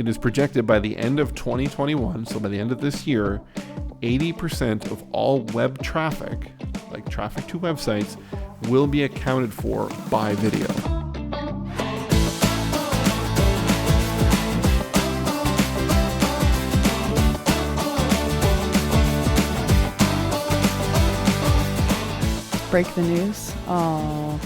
it is projected by the end of 2021, so by the end of this year, 80% of all web traffic, like traffic to websites, will be accounted for by video. Break the news. Oh,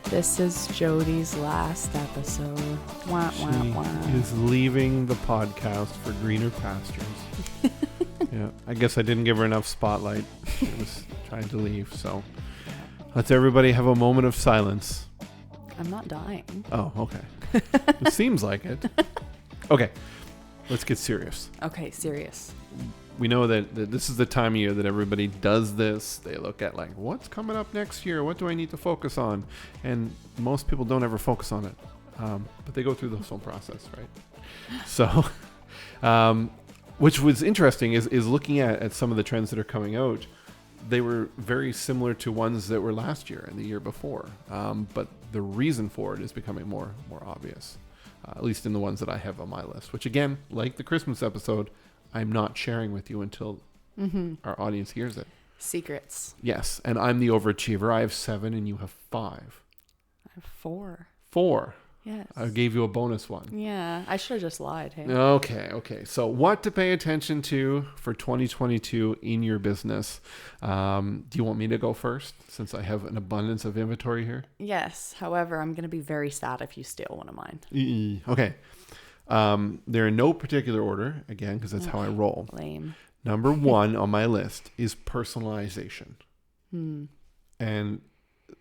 this is Jody's last episode. Wah, wah, wah. She is leaving the podcast for greener pastures. Yeah, I guess I didn't give her enough spotlight. She was trying to leave, so let's everybody have a moment of silence. I'm not dying. Oh, okay. It seems like it. Okay, let's get serious. Okay, serious. We know that this is the time of year that everybody does this. They look at like, what's coming up next year? What do I need to focus on? And most people don't ever focus on it. But they go through the whole process, right? So, which was interesting is looking at some of the trends that are coming out. They were very similar to ones that were last year and the year before. But the reason for it is becoming more obvious, at least in the ones that I have on my list, which again, like the Christmas episode, I'm not sharing with you until our audience hears it. Secrets. Yes, and I'm the overachiever. I have 7 and you have 5. I have 4. 4. Yes. I gave you a bonus one. Yeah, I should have just lied. Hey. Okay. So what to pay attention to for 2022 in your business? Do you want me to go first since I have an abundance of inventory here? Yes. However, I'm going to be very sad if you steal one of mine. Okay. They're in no particular order, again, because that's how I roll. Lame. Number 1 on my list is personalization. And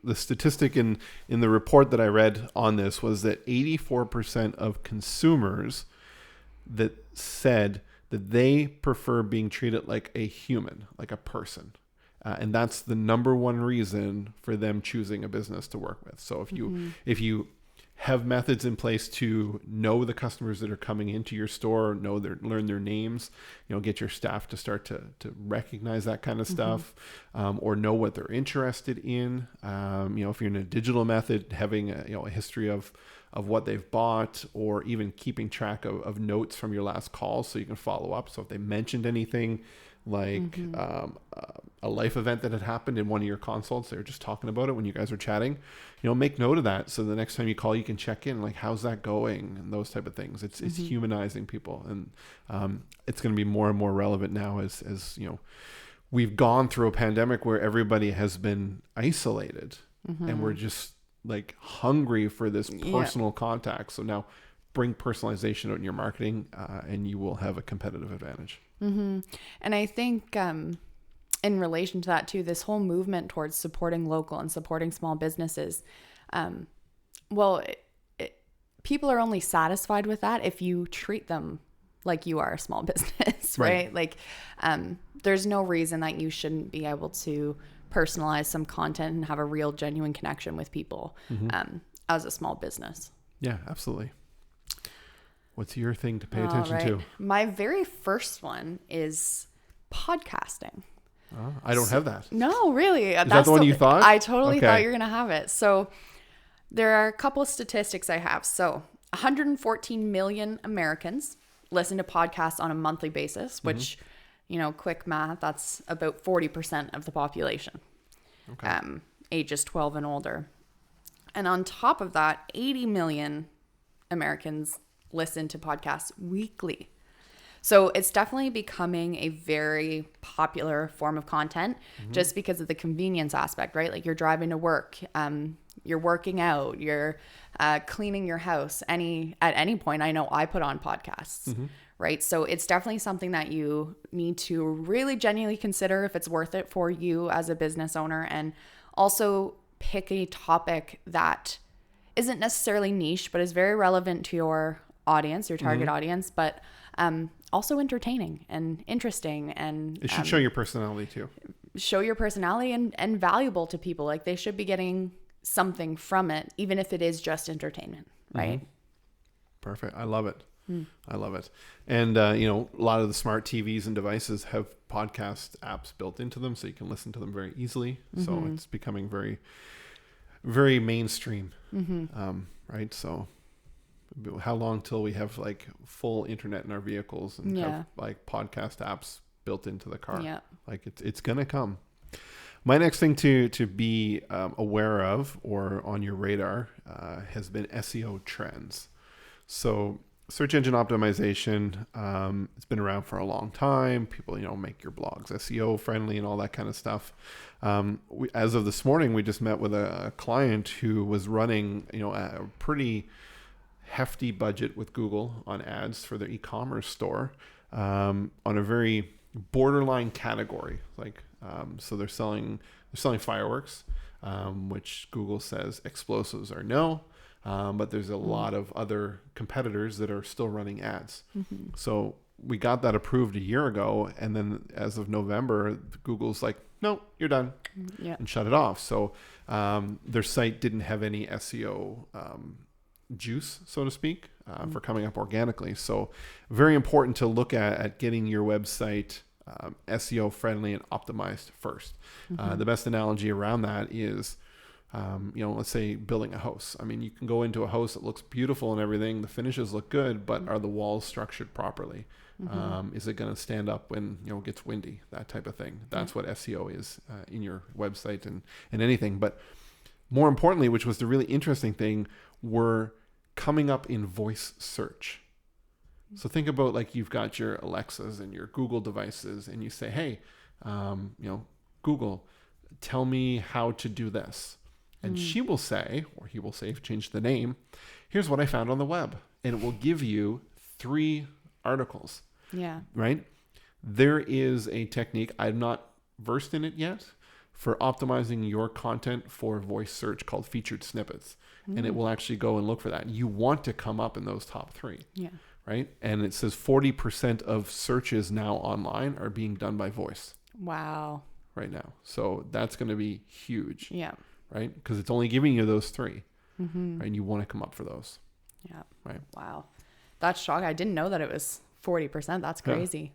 the statistic in the report that I read on this was that 84% of consumers that said that they prefer being treated like a human, like a person. And that's the number 1 reason for them choosing a business to work with. So if you have methods in place to know the customers that are coming into your store, learn their names, get your staff to start to recognize that kind of stuff, or know what they're interested in. If you're in a digital method, having a history of what they've bought, or even keeping track of notes from your last call so you can follow up. So if they mentioned anything like a life event that had happened in one of your consults, they were just talking about it when you guys were chatting, make note of that. So the next time you call, you can check in, like, how's that going? And those type of things. It's humanizing people. And it's going to be more and more relevant now as we've gone through a pandemic where everybody has been isolated and we're just like hungry for this personal contact. So now bring personalization out in your marketing and you will have a competitive advantage. And I think in relation to that too, this whole movement towards supporting local and supporting small businesses, people are only satisfied with that if you treat them like you are a small business, right? Like there's no reason that you shouldn't be able to personalize some content and have a real genuine connection with people as a small business. Yeah, absolutely. What's your thing to pay attention to? My very first one is podcasting. I don't have that. No, really. Is that the one you thought? I totally thought you were going to have it. So there are a couple of statistics I have. So 114 million Americans listen to podcasts on a monthly basis, which, quick math, that's about 40% of the population. Okay. Ages 12 and older. And on top of that, 80 million Americans listen to podcasts weekly. So it's definitely becoming a very popular form of content just because of the convenience aspect, right? Like you're driving to work, you're working out, you're cleaning your house. At any point, I know I put on podcasts, right? So it's definitely something that you need to really genuinely consider if it's worth it for you as a business owner, and also pick a topic that isn't necessarily niche, but is very relevant to your audience, your target audience, but also entertaining and interesting, and it should show your personality too. Show your personality and valuable to people. Like they should be getting something from it, even if it is just entertainment, right? Perfect. I love it. I love it. And a lot of the smart TVs and devices have podcast apps built into them, so you can listen to them very easily. So it's becoming very, very mainstream, right? So how long till we have like full internet in our vehicles and have like podcast apps built into the car? Yeah. Like it's gonna come. My next thing to be aware of or on your radar has been SEO trends. So search engine optimization, it's been around for a long time. People, make your blogs SEO friendly and all that kind of stuff. As of this morning, we just met with a client who was running, a pretty hefty budget with Google on ads for their e-commerce store on a very borderline category. So they're selling fireworks, which Google says explosives are no. But there's a lot of other competitors that are still running ads. Mm-hmm. So we got that approved a year ago. And then as of November, Google's like, no, you're done. Yeah. And shut it off. So their site didn't have any SEO juice, so to speak, for coming up organically. So very important to look at getting your website SEO friendly and optimized first. Mm-hmm. The best analogy around that is, let's say building a house. I mean, you can go into a house that looks beautiful and everything. The finishes look good, but are the walls structured properly? Mm-hmm. Is it going to stand up when, it gets windy? That type of thing. That's what SEO is in your website and anything. But more importantly, which was the really interesting thing, we're coming up in voice search. So think about like you've got your Alexas and your Google devices and you say, hey, Google, tell me how to do this. And she will say, or he will say, if you change the name, here's what I found on the web. And it will give you 3 articles. Yeah. Right? There is a technique, I'm not versed in it yet, for optimizing your content for voice search called featured snippets. And it will actually go and look for that. You want to come up in those top 3. Yeah. Right? And it says 40% of searches now online are being done by voice. Wow. Right now. So that's going to be huge. Yeah. Right? Because it's only giving you those 3. Mm-hmm. Right? And you want to come up for those. Yeah. Right. Wow. That's shocking. I didn't know that it was 40%. That's crazy. Yeah.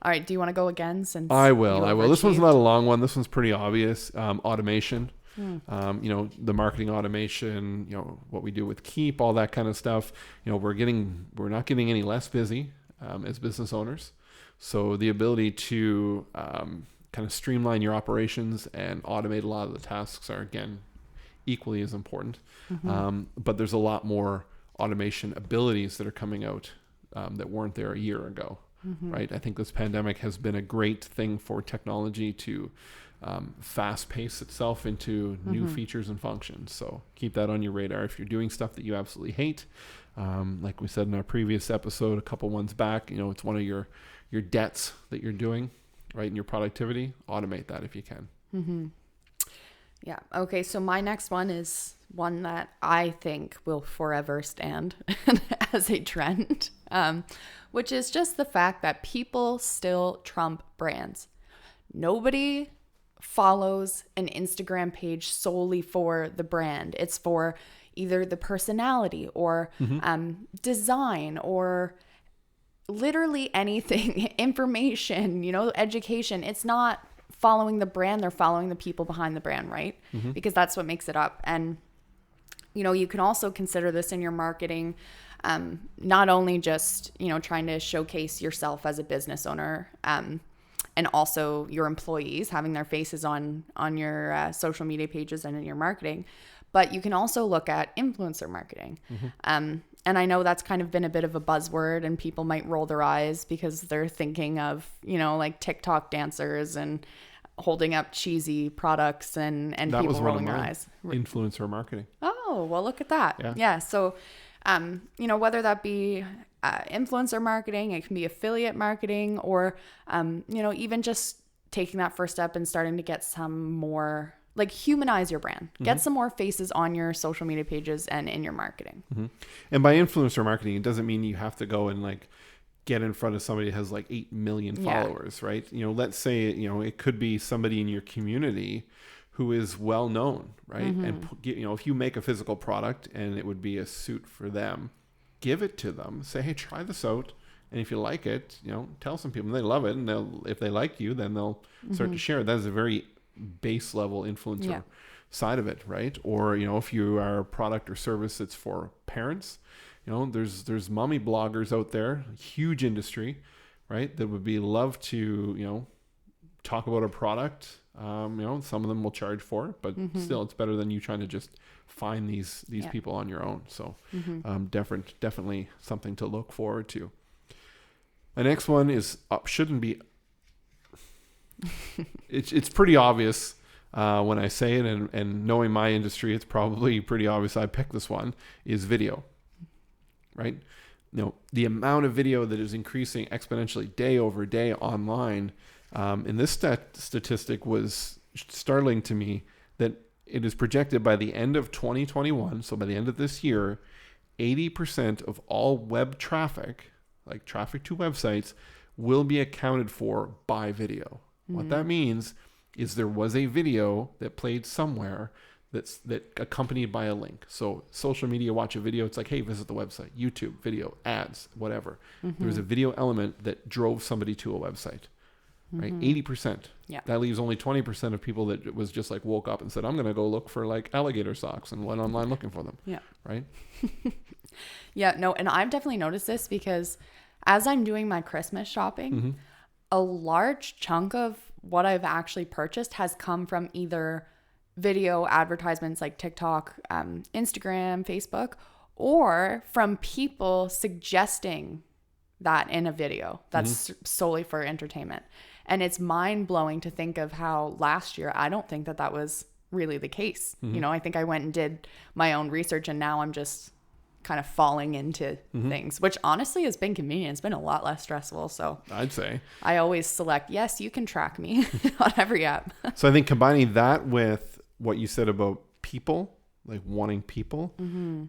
All right. Do you want to go again? Since I will. This one's not a long one. This one's pretty obvious. Automation. The marketing automation, what we do with Keep, all that kind of stuff. We're not getting any less busy as business owners. So the ability to kind of streamline your operations and automate a lot of the tasks are, again, equally as important. Mm-hmm. But there's a lot more automation abilities that are coming out that weren't there a year ago. Mm-hmm. Right? I think this pandemic has been a great thing for technology to fast pace itself into new features and functions. So keep that on your radar. If you're doing stuff that you absolutely hate, like we said in our previous episode, a couple ones back, it's one of your debts that you're doing, right? In your productivity, automate that if you can. Mm-hmm. Yeah. Okay. So my next one is one that I think will forever stand as a trend, which is just the fact that people still trump brands. Nobody follows an Instagram page solely for the brand. It's for either the personality or design or literally anything, information, education. It's not following the brand. They're following the people behind the brand, right? Mm-hmm. Because that's what makes it up. And, you can also consider this in your marketing, not only just, trying to showcase yourself as a business owner, and also your employees having their faces on your social media pages and in your marketing. But you can also look at influencer marketing. Mm-hmm. And I know that's kind of been a bit of a buzzword and people might roll their eyes because they're thinking of, like TikTok dancers and holding up cheesy products and people rolling their eyes. Influencer marketing. Oh, well, look at that. Yeah. So, whether that be influencer marketing, it can be affiliate marketing, or, even just taking that first step and starting to get some more, like, humanize your brand, get some more faces on your social media pages and in your marketing. Mm-hmm. And by influencer marketing, it doesn't mean you have to go and get in front of somebody who has 8 million followers, right? Let's say, it could be somebody in your community who is well known, right? Mm-hmm. And if you make a physical product and it would be a suit for them, give it to them. Say, hey, try this out, and if you like it, tell some people. And they love it, and if they like you, then they'll start to share. That is a very base level influencer side of it, right? Or if you are a product or service that's for parents, there's mommy bloggers out there, huge industry, right? That would be love to, talk about a product. Some of them will charge for it, but still it's better than you trying to just find these people on your own. So definitely something to look forward to. My next one is shouldn't be. It's pretty obvious when I say it, and knowing my industry, it's probably pretty obvious. I picked this one is video, right? The amount of video that is increasing exponentially day over day online. And this statistic was startling to me that it is projected by the end of 2021, so by the end of this year, 80% of all web traffic, like traffic to websites, will be accounted for by video. What that means is there was a video that played somewhere that accompanied by a link. So social media, watch a video, it's like, hey, visit the website, YouTube, video, ads, whatever. There's a video element that drove somebody to a website. Right, 80%. Yeah, that leaves only 20% of people that was just like woke up and said, I'm going to go look for like alligator socks, and went online looking for them. Yeah, right. Yeah, no, and I've definitely noticed this because as I'm doing my Christmas shopping, a large chunk of what I've actually purchased has come from either video advertisements like TikTok, Instagram, Facebook, or from people suggesting that in a video that's solely for entertainment. And it's mind-blowing to think of how last year, I don't think that was really the case. I think I went and did my own research, and now I'm just kind of falling into things, which honestly has been convenient. It's been a lot less stressful. So I'd say I always select, yes, you can track me on every app. So I think combining that with what you said about people, like wanting people,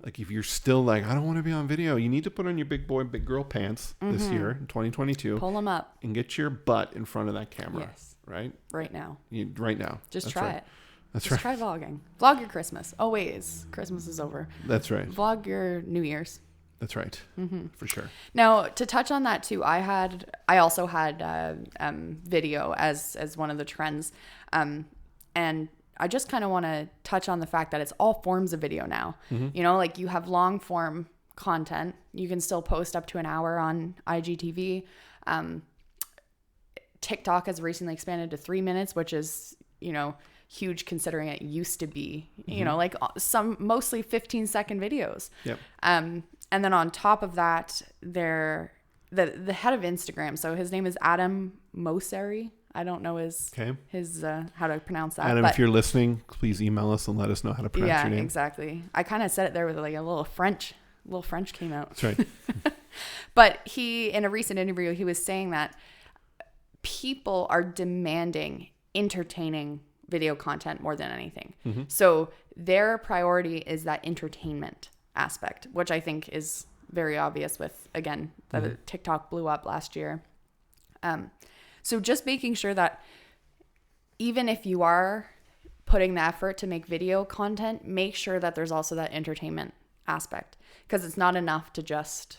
like if you're still like, I don't want to be on video, you need to put on your big boy, big girl pants this year in 2022. Pull them up and get your butt in front of that camera. Yes. Right now. Right now. Just try it. That's Just right. Try vlogging. Vlog your Christmas. Oh wait, Christmas is over. That's right. Vlog your New Year's. That's right. For sure. Now, to touch on that too, I also had video as one of the trends, and I just kind of want to touch on the fact that it's all forms of video now. Like you have long form content. You can still post up to an hour on IGTV. TikTok has recently expanded to 3 minutes, which is, huge considering it used to be, like some mostly 15-second videos. Yep. And then on top of that, the head of Instagram, so his name is Adam Mosseri. I don't know his how to pronounce that. Adam, if you're listening, please email us and let us know how to pronounce your name. Yeah, exactly. I kind of said it there with like a little French came out. That's right. But in a recent interview, he was saying that people are demanding entertaining video content more than anything. So their priority is that entertainment aspect, which I think is very obvious with, again, the TikTok blew up last year. So just making sure that even if you are putting the effort to make video content, make sure that there's also that entertainment aspect, because it's not enough to just,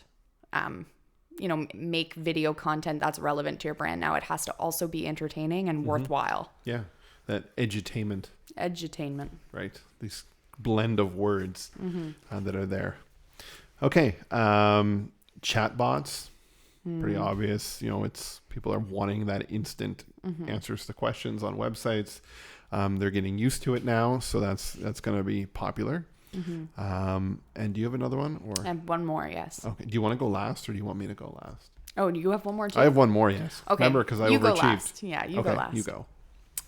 make video content that's relevant to your brand. Now it has to also be entertaining and worthwhile. Yeah. That edutainment. Right. These blend of words that are there. Okay. Chatbots. Pretty obvious. It's people are wanting that instant answers to questions on websites. They're getting used to it now, so that's going to be popular. And do you have another one? And one more, yes. Okay. Do you want to go last, or do you want me to go last? Oh, do you have one more too? I have one more, yes. Okay. Remember, because I overachieved. Go last. Yeah, you go last. You go.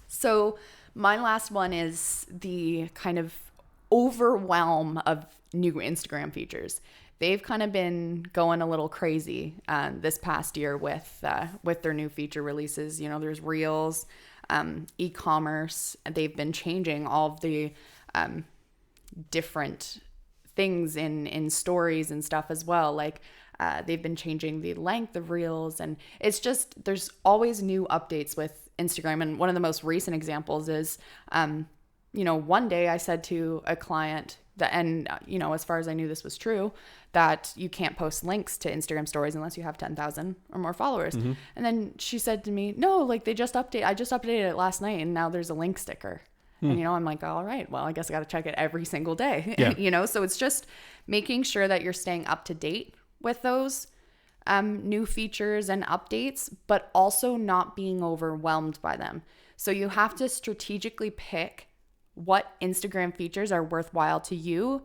So my last one is the kind of overwhelm of new Instagram features. They've kind of been going a little crazy this past year with their new feature releases. There's Reels, e-commerce. They've been changing all of the different things in stories and stuff as well. Like they've been changing the length of Reels, and it's just, there's always new updates with Instagram. And one of the most recent examples is, one day I said to a client that, and, as far as I knew this was true, that you can't post links to Instagram stories unless you have 10,000 or more followers. And then she said to me, no, like I just updated it last night and now there's a link sticker. And, I'm like, all right, well, I guess I got to check it every single day, Yeah. So it's just making sure that you're staying up to date with those new features and updates, but also not being overwhelmed by them. So you have to strategically pick what Instagram features are worthwhile to you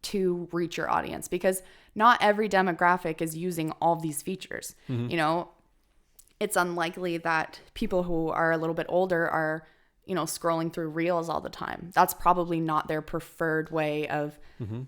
to reach your audience, because not every demographic is using all of these features. It's unlikely that people who are a little bit older are scrolling through reels all the time. That's probably not their preferred way of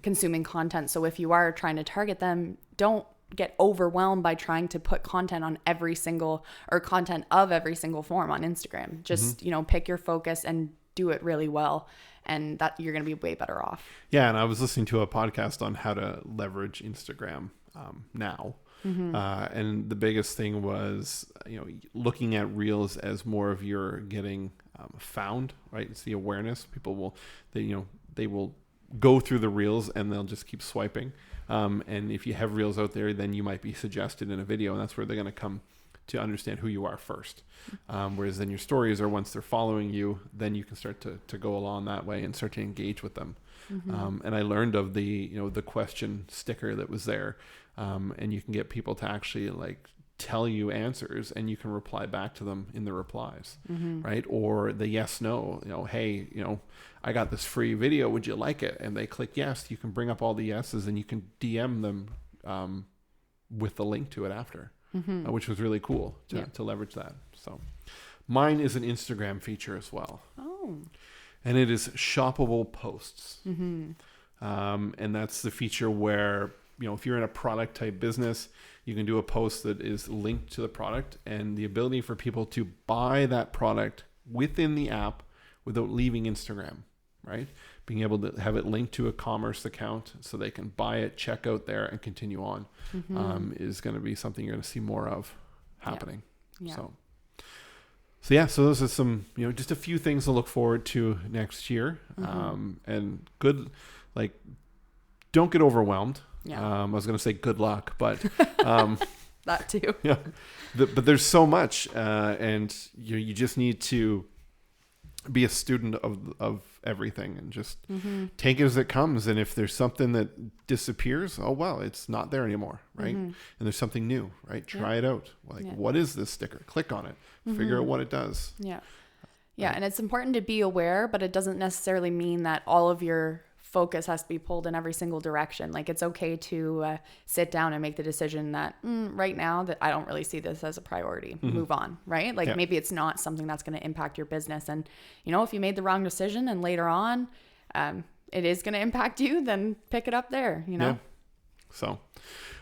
consuming content. So if you are trying to target them, don't get overwhelmed by trying to put content on every single form on Instagram. Just, pick your focus and do it really well, and that you're going to be way better off. Yeah. And I was listening to a podcast on how to leverage Instagram now. And the biggest thing was, looking at reels as more of your getting found, right? It's the awareness. People will, they will go through the reels and they'll just keep swiping. And if you have reels out there, then you might be suggested in a video, and that's where they're going to come to understand who you are first. Whereas then your stories are, once they're following you, then you can start to go along that way and start to engage with them. And I learned of the question sticker that was there. And you can get people to actually tell you answers, and you can reply back to them in the replies, right? Or the yes, no, hey, I got this free video, would you like it? And they click yes. You can bring up all the yeses, and you can DM them with the link to it after, which was really cool to leverage that. So mine is an Instagram feature as well. Oh. And it is shoppable posts. And that's the feature where, if you're in a product type business, you can do a post that is linked to the product, and the ability for people to buy that product within the app without leaving Instagram, right? Being able to have it linked to a commerce account so they can buy it, check out there, and continue on is going to be something you're going to see more of happening. Yeah. So those are some, just a few things to look forward to next year. And good, don't get overwhelmed. I was going to say good luck, but that too. Yeah, but there's so much, and you just need to be a student of everything, and just take it as it comes. And if there's something that disappears, oh well, it's not there anymore, right? And there's something new, right? Try it out. What is this sticker? Click on it. Figure out what it does. Yeah, and it's important to be aware, but it doesn't necessarily mean that all of your focus has to be pulled in every single direction. It's okay to sit down and make the decision that right now that I don't really see this as a priority. Move on, right? Maybe it's not something that's going to impact your business. And, if you made the wrong decision and later on it is going to impact you, then pick it up there, Yeah.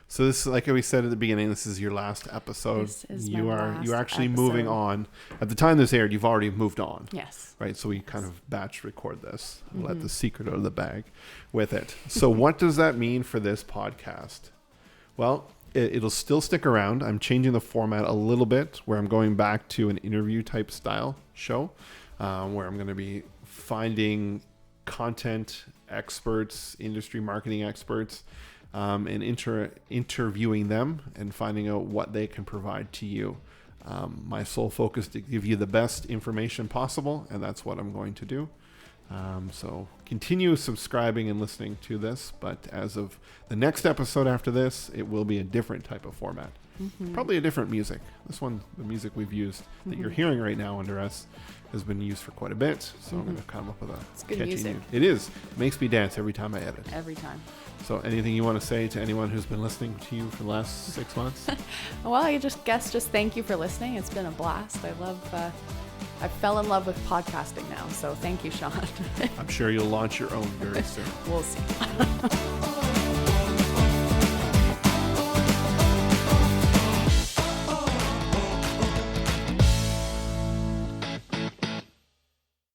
So this, like we said at the beginning, this is your last episode. This is you're actually episode. moving on. At the time this aired, you've already moved on. Yes. Right. So we kind of batch record this, let the secret out of the bag with it. So what does that mean for this podcast? Well, it'll still stick around. I'm changing the format a little bit, where I'm going back to an interview type style show, where I'm going to be finding content experts, industry marketing experts, and interviewing them and finding out what they can provide to you. My sole focus to give you the best information possible, and that's what I'm going to do. So continue subscribing and listening to this, but as of the next episode after this, it will be a different type of format. Probably a different music. This one, the music we've used that you're hearing right now under us, has been used for quite a bit. So I'm going to come up with it's good catchy music. new. It is. It makes me dance every time I edit. Every time. So anything you want to say to anyone who's been listening to you for the last 6 months? Well, I just thank you for listening. It's been a blast. I fell in love with podcasting now. So thank you, Sean. I'm sure you'll launch your own very soon. We'll see.